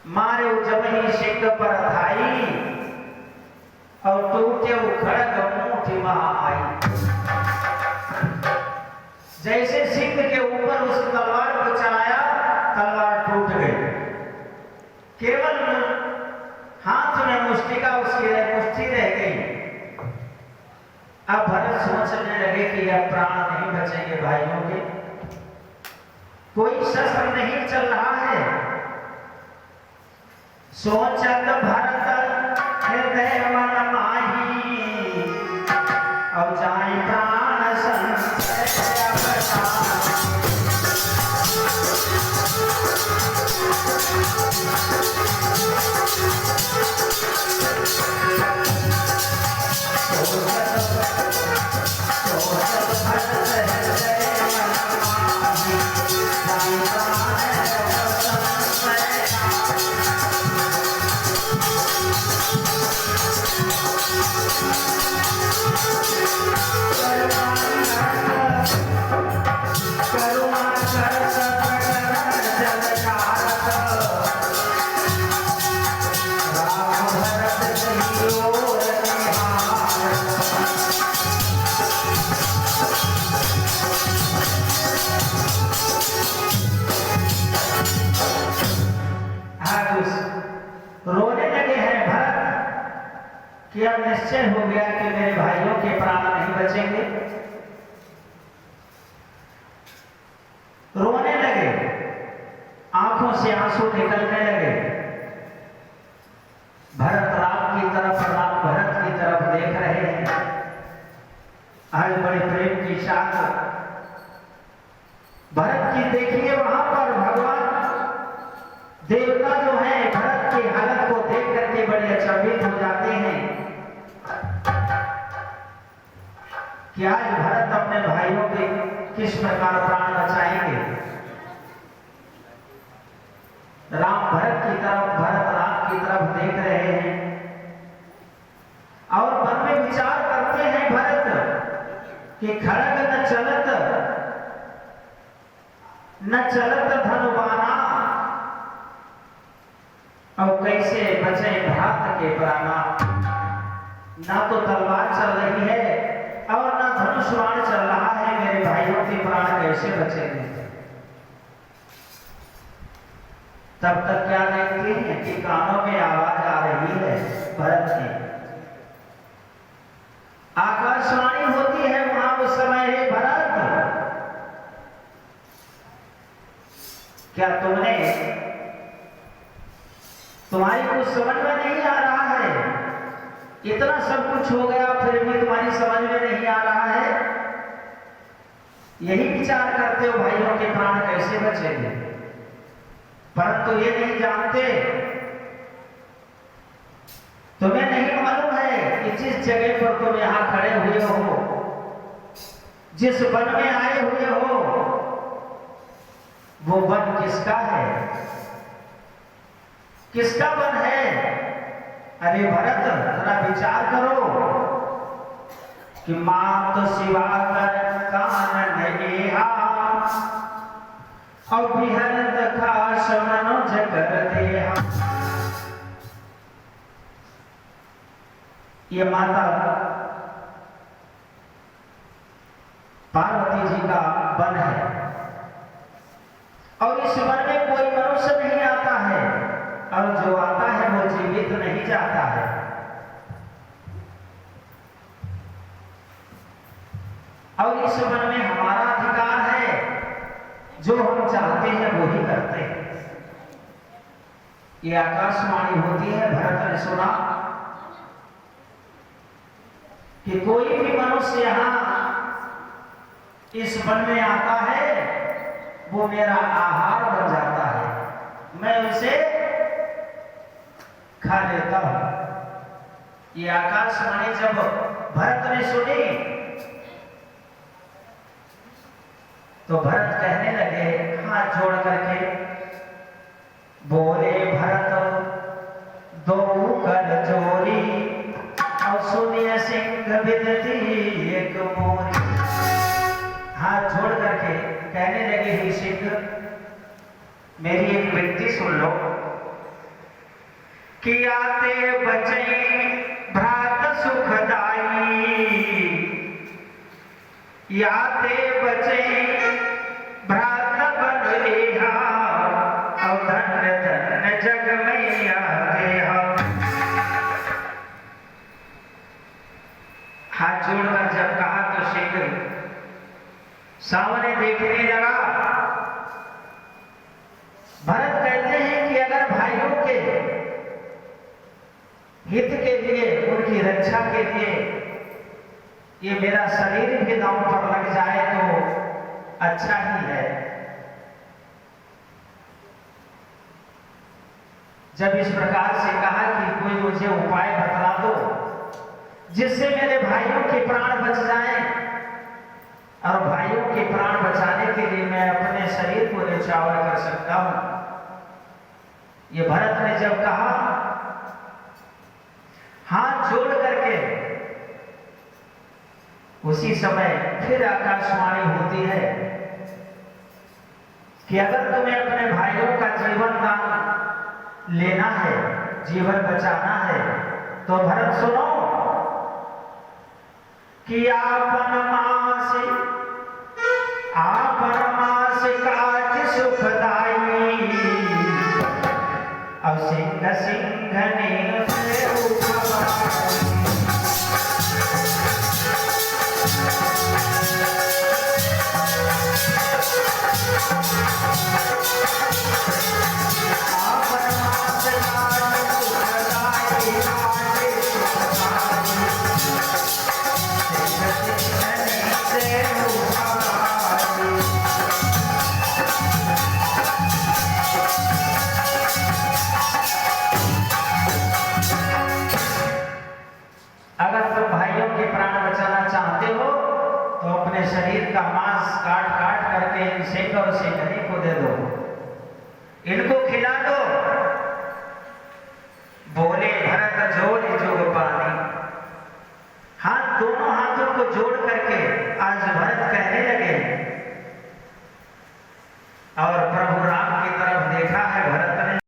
मारे जबही सिंह पर थाई और टूटे खड़ग मुठी महा आई। जैसे सिंह के ऊपर उस तलवार को चलाया, तलवार टूट गई। केवल हाथ में मुष्टिका उसकी मुष्टि रह गई। अब भरत सोचने लगे कि अब प्राण नहीं बचेंगे भाइयों के, कोई शस्त्र नहीं चल रहा है। सोचत भरत हृदय मन माही, अब जाए प्राण संशय कि अब निश्चय हो गया कि मेरे भाइयों के प्राण नहीं बचेंगे। रोने लगे, आंखों से आंसू निकलने लगे। भरत राम की तरफ, राम भरत की तरफ देख रहे हैं। आज बड़े प्रेम की साथ भरत की देखिए, वहां पर भगवान देवता जो है भरत की हालत को देख करके बड़े अचंभित हो जाते हैं कि आज भरत अपने भाइयों के किस प्रकार प्राण बचाएंगे। राम भरत की तरफ, भरत राम की तरफ देख रहे हैं और मन में विचार करते हैं भरत कि खड़ग न चलत धनुबाना, और कैसे बचे भ्रात के प्राणा। ना तो तलवार चल रही है और ना धनुष बाण चल रहा है, मेरे भाइयों के प्राण कैसे बचेंगे। तब तक क्या देखते हैं कि कानों में आवाज आ रही है भरत की। आकाशवाणी होती है वहां उस समय, हे भरत, क्या तुम्हारी कुछ समझ में नहीं आ रहा है? इतना सब कुछ हो गया फिर भी तुम्हारी समझ में नहीं आ रहा है? यही विचार करते हो भाइयों के प्राण कैसे बचेंगे, परंतु ये नहीं जानते, तुम्हें नहीं मालूम है कि जिस जगह पर तुम यहां खड़े हुए हो, जिस वन में आए हुए हो, वो वन किसका है? किसका वन है? अरे भरत, जरा विचार करो कि मात शिवा कर कान नेहा और बिहरत खास मनोज कर देहा। ये माता पार्वती जी का वन है और इस वन में कोई मनुष्य नहीं आता है, और जो आता है वो जीवित नहीं जाता है। और इस वन में हमारा अधिकार है, जो हम चाहते हैं वो ही करते हैं। ये आकाशवाणी होती है। भरत ने सुना कि कोई भी मनुष्य यहां इस वन में आता है, वो मेरा आहार बन जाता है, मैं उसे खा लेता हूं। ये आकाशवाणी जब भरत ने सुनी तो भरत कहने लगे, हाथ जोड़ करके बोले भरत दो कर जोरी, और सुनिए सिंह विदती एक मोरी। हाथ जोड़ करके कहने लगे, ही सिंह मेरी एक विनती सुन लो। कि आते बचई भ्रात सुखदाई, याते बचई भ्रात बन रेहा, और धन्य धन्य जग मैया देहा। हाथ जोड़कर जब कहा तो शीघ्र सामने देखने लगा। भरत कहते हैं कि अगर भाइयों के हित के लिए, उनकी रक्षा के लिए ये मेरा शरीर भी दांव पर लग जाए तो अच्छा ही है। जब इस प्रकार से कहा कि कोई मुझे उपाय बतला दो जिससे मेरे भाइयों के प्राण बच जाएं, और भाइयों के प्राण बचाने के लिए मैं अपने शरीर को न्यौछावर कर सकता हूं। ये भरत ने जब कहा, हाथ जोड़ करके उसी समय फिर आकाशवाणी होती है कि अगर तुम्हें अपने भाइयों का जीवन दान लेना है, जीवन बचाना है, तो भरत सुनो कि आपन मास काज सुखदाई, अब सिंह सिंघने से उठवाई। अगर तुम भाइयों के प्राण बचाना चाहते हो तो अपने शरीर का मांस काट काट करके इन सिंह और सिंघनी को दे दो, इनको खिला दो। बोले भरत जोड़े जोग पानी। हाथ, दोनों हाथों को जोड़ करके आज भरत कहने लगे